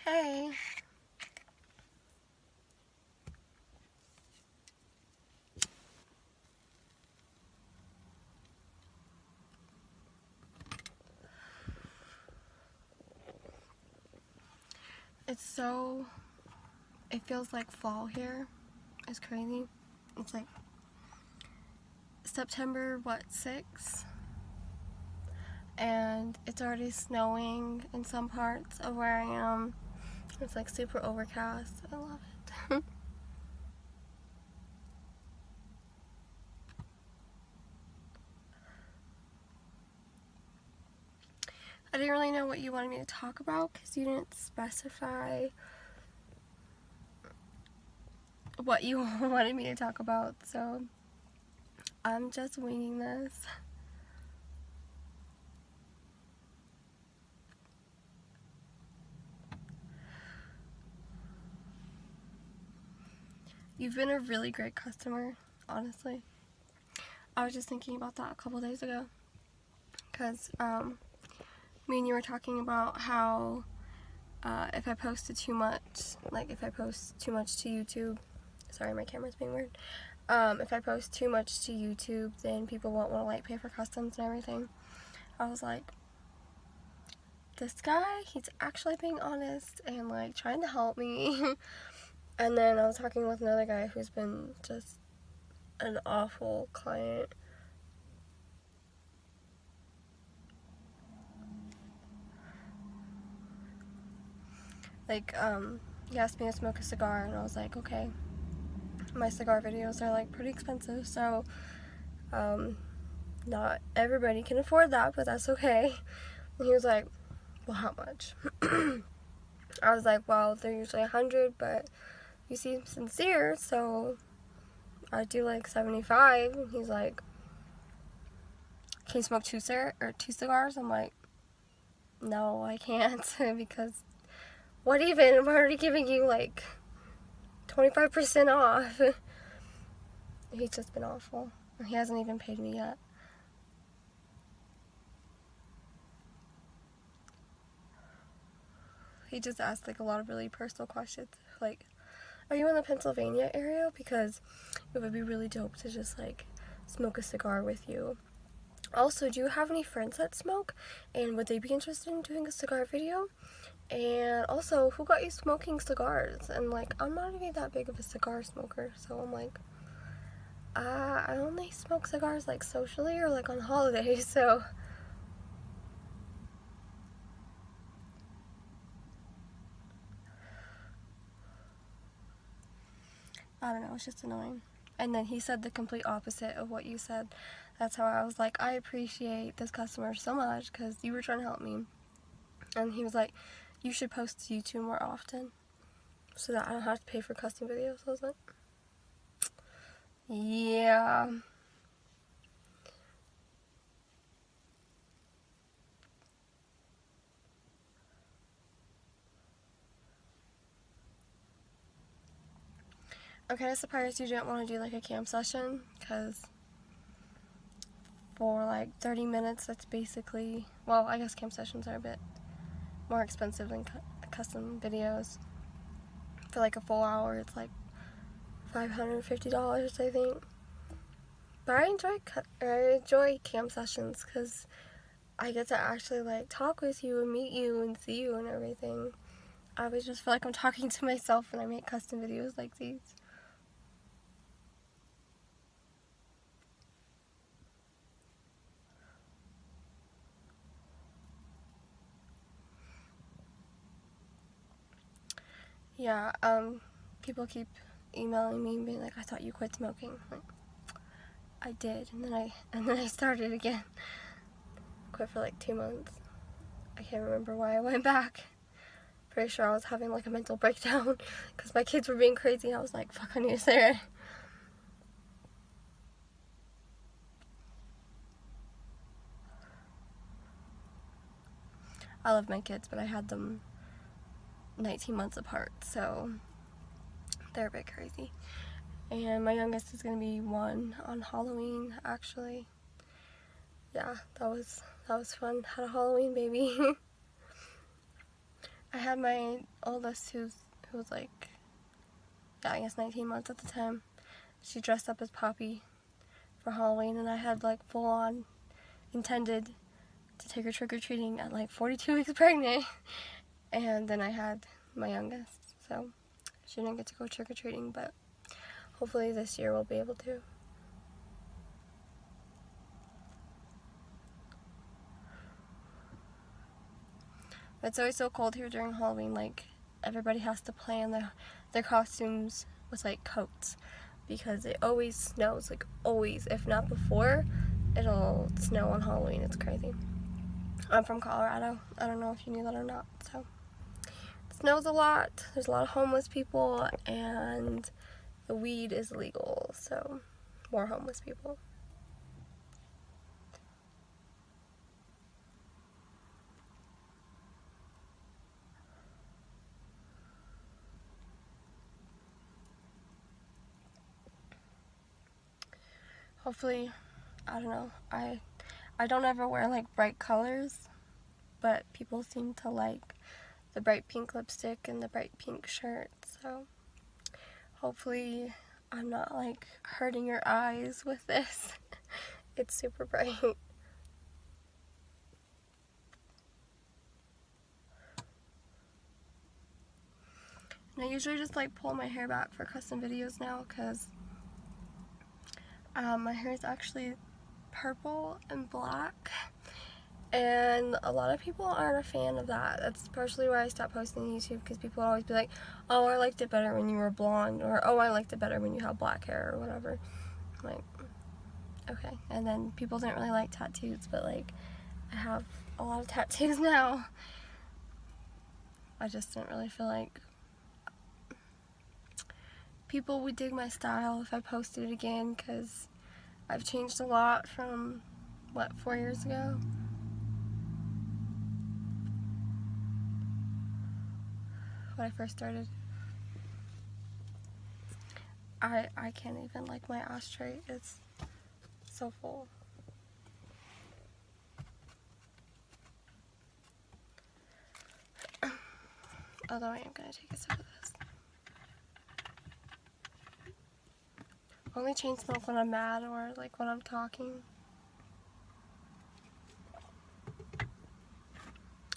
Hey. It feels like fall here. It's crazy. It's like September, 6? And it's already snowing in some parts of where I am. It's like super overcast. I love it. I didn't really know what you wanted me to talk about because you didn't specify what you wanted me to talk about, so I'm just winging this. You've been a really great customer, honestly. I was just thinking about that a couple days ago because me and you were talking about how if I posted too much, like if I post too much to YouTube, sorry my camera's being weird, if I post too much to YouTube then people won't want to like pay for customs and everything. I was like, this guy, he's actually being honest and like trying to help me. And then I was talking with another guy who's been just an awful client. Like, he asked me to smoke a cigar and I was like, okay. My cigar videos are like pretty expensive, so not everybody can afford that, but that's okay. And he was like, well, how much? I was like, well, they're usually 100, but you seem sincere, so I do like 75. And he's like, can you smoke two cigars? I'm like, no, I can't, because what even? I'm already giving you like 25% off. He's just been awful. He hasn't even paid me yet. He just asked like a lot of really personal questions, like, are you in the Pennsylvania area? Because it would be really dope to just like smoke a cigar with you. Also, do you have any friends that smoke? And would they be interested in doing a cigar video? And also, who got you smoking cigars? And like, I'm not even that big of a cigar smoker, so I'm like, I only smoke cigars like socially or like on holidays, so. I don't know, it's just annoying. And then he said the complete opposite of what you said. That's how I was like, I appreciate this customer so much because you were trying to help me. And he was like, you should post to YouTube more often so that I don't have to pay for custom videos. I was like, yeah. I'm kind of surprised you didn't want to do like a cam session because for like 30 minutes that's basically, well, I guess cam sessions are a bit more expensive than custom videos. For like a full hour it's like $550, I think. But I enjoy cam sessions because I get to actually like talk with you and meet you and see you and everything. I always just feel like I'm talking to myself when I make custom videos like these. Yeah, people keep emailing me and being like, I thought you quit smoking. Like, I did, and then I started again. Quit for like 2 months. I can't remember why I went back. Pretty sure I was having like a mental breakdown because my kids were being crazy. I was like, fuck, I need to stay. I love my kids, but I had them 19 months apart, so they're a bit crazy. And my youngest is gonna be 1 on Halloween, actually. Yeah, that was fun. Had a Halloween baby. I had my oldest who was like, yeah, I guess 19 months at the time. She dressed up as Poppy for Halloween, and I had like full on intended to take her trick-or-treating at like 42 weeks pregnant. And then I had my youngest, so she didn't get to go trick-or-treating, but hopefully this year we'll be able to. It's always so cold here during Halloween, like everybody has to plan their costumes with like coats, because it always snows, like always. If not before, it'll snow on Halloween. It's crazy. I'm from Colorado. I don't know if you knew that or not. So it snows a lot. There's a lot of homeless people, and the weed is legal, so more homeless people. Hopefully, I don't know, I don't ever wear like bright colors, but people seem to like the bright pink lipstick and the bright pink shirt, so hopefully I'm not like hurting your eyes with this. It's super bright. And I usually just like pull my hair back for custom videos now, because my hair is actually purple and black, and a lot of people aren't a fan of that. That's partially why I stopped posting on YouTube, because people would always be like, oh, I liked it better when you were blonde, or oh, I liked it better when you had black hair, or whatever. I'm like, okay. And then people didn't really like tattoos, but like I have a lot of tattoos now. I just didn't really feel like people would dig my style if I posted it again, because I've changed a lot from, what, 4 years ago? When I first started. I can't even like my ashtray. It's so full. Although I am going to take a sip of this. Only chain smoke when I'm mad or like when I'm talking.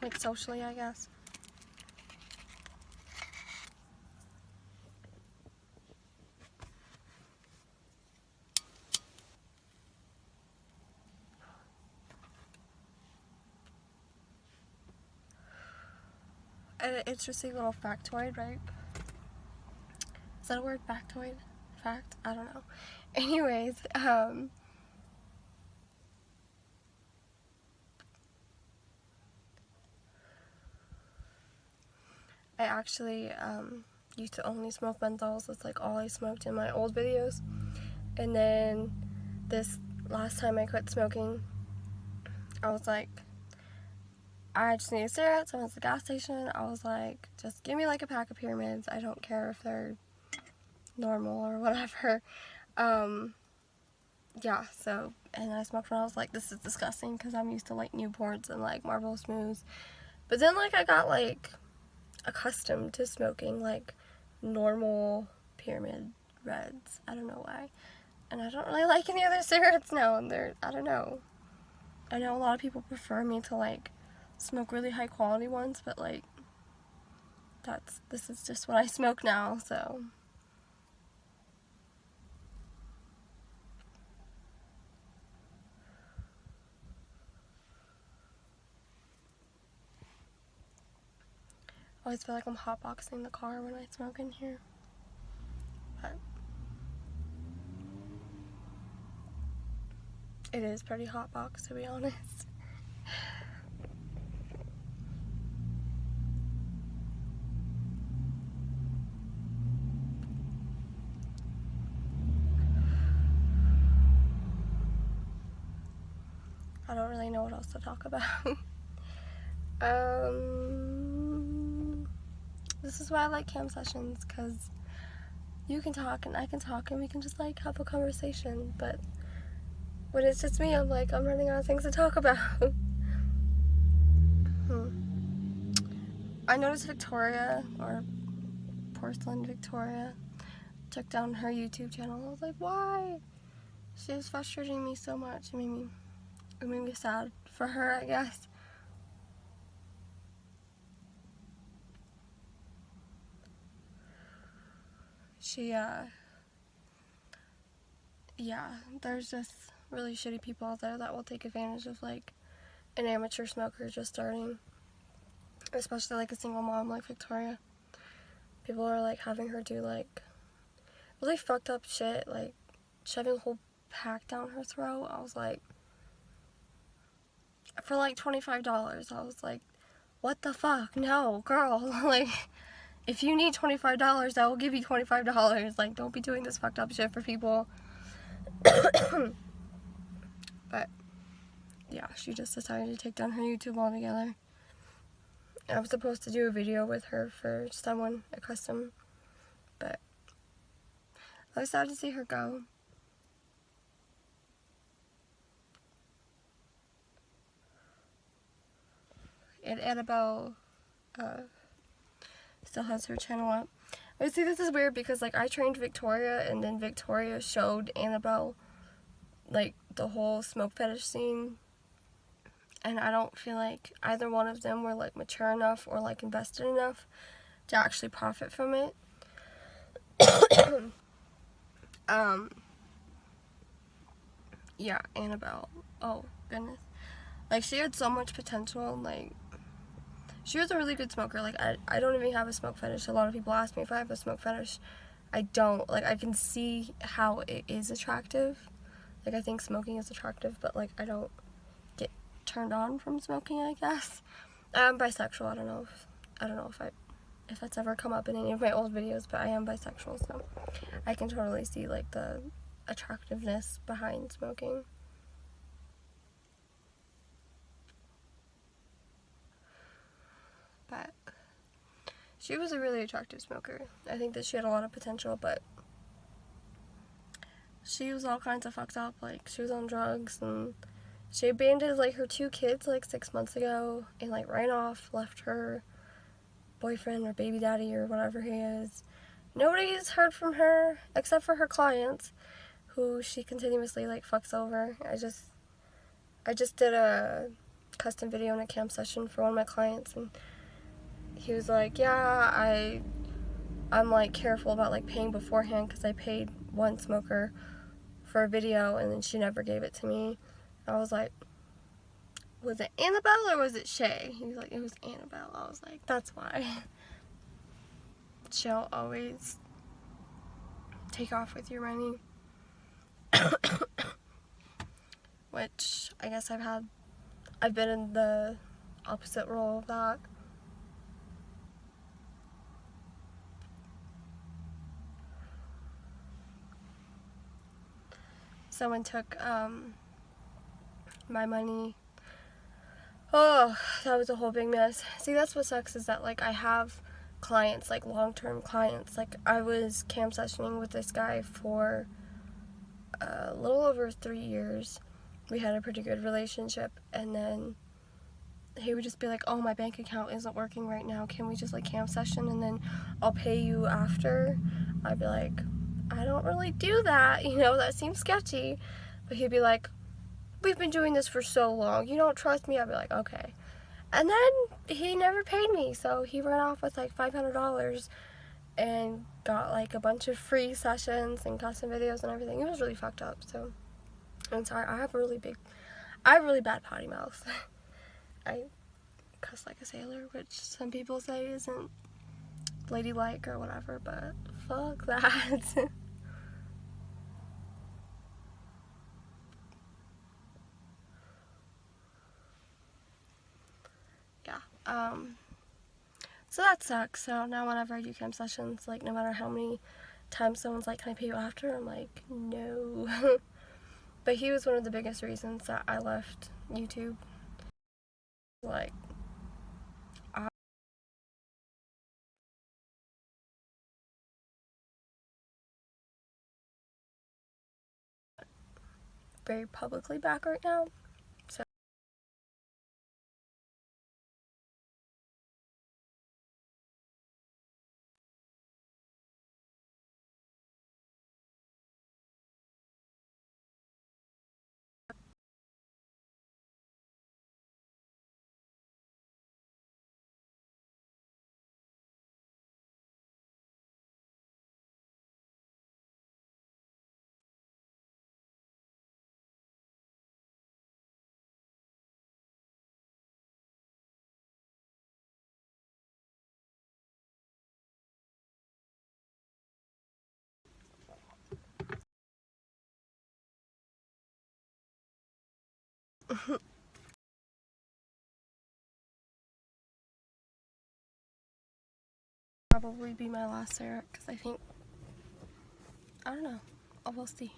Like socially, I guess. An interesting little factoid, right? Is that a word? Factoid? Fact? I don't know. Anyways, I actually used to only smoke menthols. That's like all I smoked in my old videos. And then this last time I quit smoking, I was like, I just need cigarettes. I went to the gas station. I was like, just give me like a pack of pyramids. I don't care if they're normal or whatever. Yeah, so, and I smoked when I was like, this is disgusting, because I'm used to like Newports and like Marlboro Smooths. But then like I got like accustomed to smoking like normal pyramid reds. I don't know why. And I don't really like any other cigarettes now, and I don't know. I know a lot of people prefer me to like smoke really high quality ones, but like this is just what I smoke now, so. I always feel like I'm hotboxing the car when I smoke in here. But it is pretty hotbox, to be honest. I don't really know what else to talk about. This is why I like cam sessions, because you can talk and I can talk and we can just like have a conversation, but when it's just me, I'm like, I'm running out of things to talk about. I noticed Victoria, or Porcelain Victoria, took down her YouTube channel. I was like, why? She was frustrating me so much. It made me sad for her, I guess. Yeah, there's just really shitty people out there that will take advantage of, like, an amateur smoker just starting. Especially, like, a single mom like Victoria. People are, like, having her do, like, really fucked up shit, like, shoving a whole pack down her throat. I was like, for, like, $25. I was like, what the fuck? No, girl. Like, if you need $25, I will give you $25. Like, don't be doing this fucked up shit for people. But, yeah, she just decided to take down her YouTube altogether. I was supposed to do a video with her for someone, a custom, but I was sad to see her go. And Annabelle still has her channel up. I see, this is weird because, like, I trained Victoria, and then Victoria showed Annabelle, like, the whole smoke fetish scene, and I don't feel like either one of them were, like, mature enough or, like, invested enough to actually profit from it. Yeah, Annabelle, oh goodness, like, she had so much potential. Like, she was a really good smoker. Like, I don't even have a smoke fetish. A lot of people ask me if I have a smoke fetish. I don't. Like, I can see how it is attractive. Like, I think smoking is attractive, but, like, I don't get turned on from smoking, I guess. I'm bisexual. I don't know if that's ever come up in any of my old videos, but I am bisexual, so I can totally see, like, the attractiveness behind smoking. But she was a really attractive smoker. I think that she had a lot of potential, but she was all kinds of fucked up. Like, she was on drugs, and she abandoned, like, her 2 kids, like, 6 months ago, and, like, ran off, left her boyfriend or baby daddy or whatever he is. Nobody's heard from her except for her clients, who she continuously, like, fucks over. I just did a custom video in a camp session for one of my clients, and he was like, yeah, I'm, like, careful about, like, paying beforehand, because I paid one smoker for a video, and then she never gave it to me. I was like, was it Annabelle or was it Shay? He was like, it was Annabelle. I was like, that's why. She'll always take off with your money. Which, I guess I've been in the opposite role of that. Someone took, my money. Oh, that was a whole big mess. See, that's what sucks, is that, like, I have clients, like, long-term clients. Like, I was camp sessioning with this guy for a little over 3 years. We had a pretty good relationship, and then he would just be like, oh, my bank account isn't working right now, can we just, like, camp session, and then I'll pay you after? I'd be like, I don't really do that, you know, that seems sketchy. But he'd be like, we've been doing this for so long, you don't trust me? I'd be like, okay. And then he never paid me, so he ran off with, like, $500 and got, like, a bunch of free sessions and custom videos and everything. It was really fucked up. So I'm sorry, I have really bad potty mouth. I cuss like a sailor, which some people say isn't ladylike or whatever, but fuck that. Yeah, so that sucks. So now whenever I do camp sessions, like, no matter how many times someone's like, can I pay you after? I'm like, no. But he was one of the biggest reasons that I left YouTube. Like, very publicly back right now. So Probably be my last cigarette because I think, I don't know, we'll see.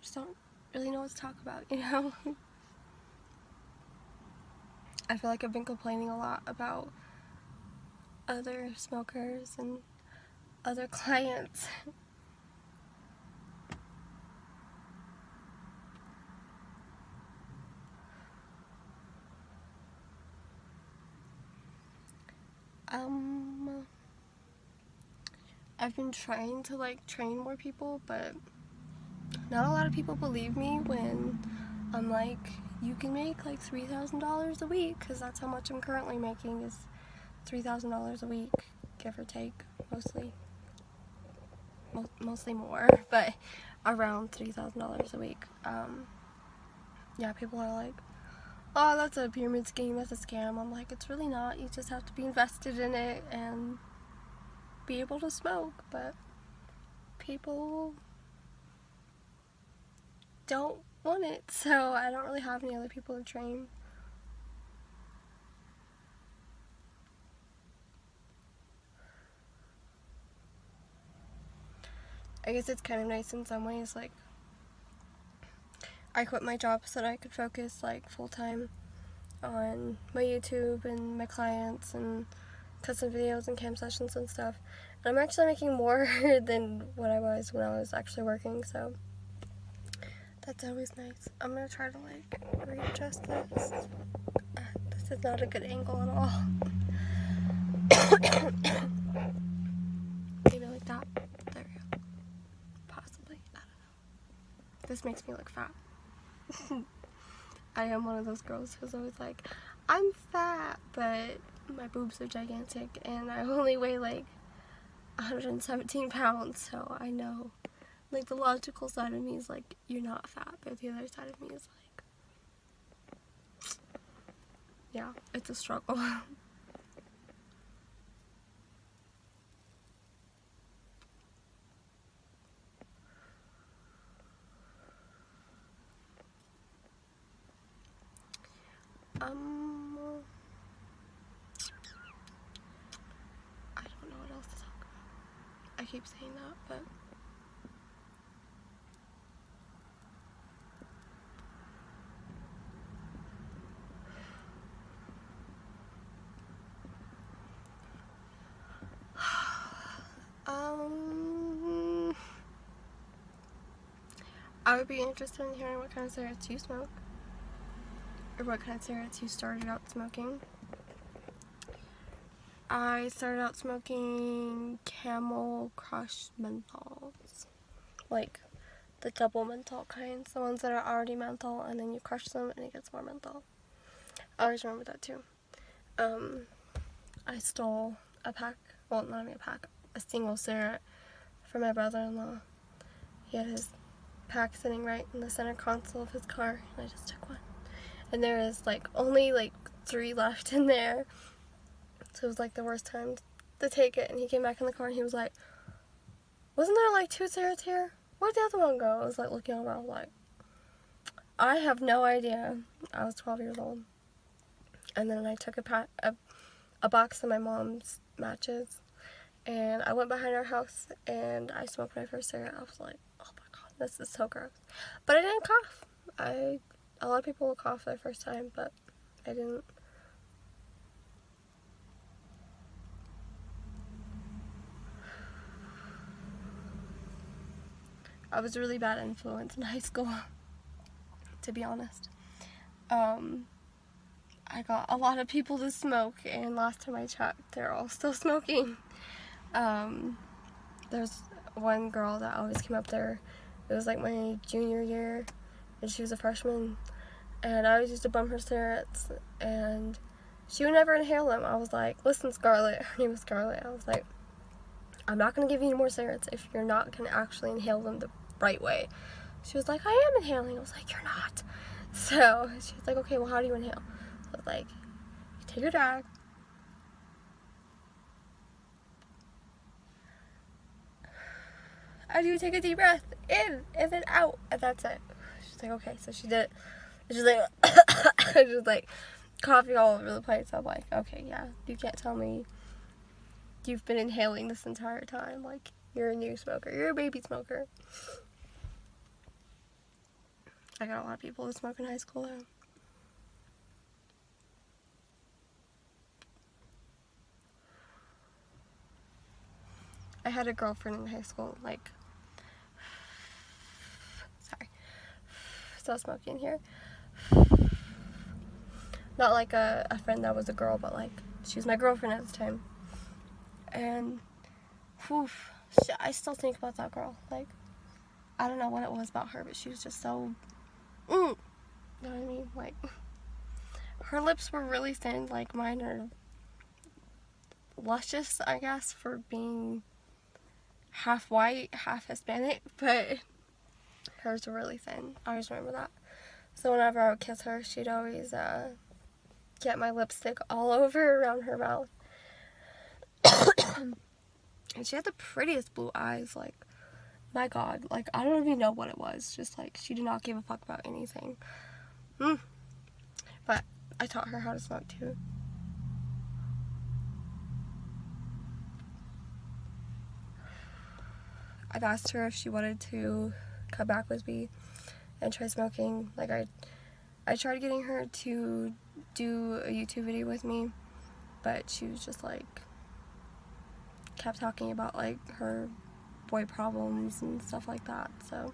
Just don't really know what to talk about, you know? I feel like I've been complaining a lot about other smokers and other clients. I've been trying to like train more people, but not a lot of people believe me when I'm like, you can make like $3,000 a week, because that's how much I'm currently making, is $3,000 a week, give or take, mostly more, but around $3,000 a week. Yeah, people are like, oh, that's a pyramid scheme, that's a scam. I'm like, it's really not. You just have to be invested in it and be able to smoke, but people don't want it, so I don't really have any other people to train. I guess it's kind of nice in some ways. Like, I quit my job so that I could focus like full-time on my YouTube and my clients and custom videos and cam sessions and stuff. And I'm actually making more than what I was when I was actually working, so that's always nice. I'm gonna try to like readjust this. This is not a good angle at all. Maybe like that. There we go. Possibly. I don't know. This makes me look fat. I am one of those girls who's always like, I'm fat, but my boobs are gigantic, and I only weigh like 117 pounds, so I know. Like, the logical side of me is like, you're not fat, but the other side of me is like, yeah, it's a struggle. I don't know what else to talk about. I keep saying that, but I would be interested in hearing what kind of cigarettes you smoke, or what kind of cigarettes you started out smoking. I started out smoking Camel Crush menthols, like the double menthol kinds, the ones that are already menthol, and then you crush them and it gets more menthol. I always remember that too. I stole a pack, well, not even a pack, a single cigarette from my brother-in-law. He had his pack sitting right in the center console of his car, and I just took one. And there is like only like 3 left in there, so it was like the worst time to take it. And he came back in the car and he was like, wasn't there like 2 cigarettes here? Where'd the other one go? I was like looking around like, I have no idea. I was 12 years old. And then I took a box of my mom's matches, and I went behind our house and I smoked my first cigarette. I was like, oh my god, this is so gross. But I didn't cough. A lot of people will cough their first time, but I didn't. I was a really bad influence in high school, to be honest. I got a lot of people to smoke, and last time I checked, they're all still smoking. There's one girl that always came up there. It was like my junior year, and she was a freshman, and I always used to bum her cigarettes, and she would never inhale them. I was like, listen, Scarlett, her name was Scarlett, I was like, I'm not going to give you any more cigarettes if you're not going to actually inhale them the right way. She was like, I am inhaling. I was like, you're not. So she was like, okay, well, how do you inhale? I was like, you take your drag, I do take a deep breath in and then out, and that's it. She's like, okay, so she did it. She's like, just like coughing all over the place. I'm like, okay, yeah, you can't tell me you've been inhaling this entire time. Like, you're a new smoker. You're a baby smoker. I got a lot of people who smoke in high school though. I had a girlfriend in high school, like, sorry, still smoking here. Not like a friend that was a girl, but like, she was my girlfriend at the time. And, whew, I still think about that girl. Like, I don't know what it was about her, but she was just so, you know what I mean? Like, her lips were really thin, like mine are luscious, I guess, for being half white, half Hispanic, but hers were really thin. I always remember that. So whenever I would kiss her, she'd always get my lipstick all over around her mouth. And she had the prettiest blue eyes, like, my God, like, I don't even know what it was, just like, she did not give a fuck about anything. But I taught her how to smoke too. I've asked her if she wanted to come back with me and try smoking. Like, I tried getting her to do a YouTube video with me, but she was just like, kept talking about like her boy problems and stuff like that, so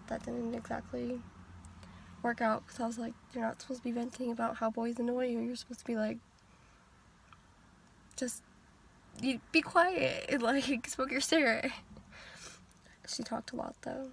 that didn't exactly work out, because I was like, you're not supposed to be venting about how boys annoy you. You're supposed to be like, just be quiet and like smoke your cigarette. She talked a lot though.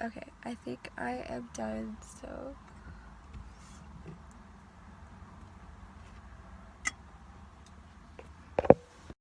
Okay, I think I am done, so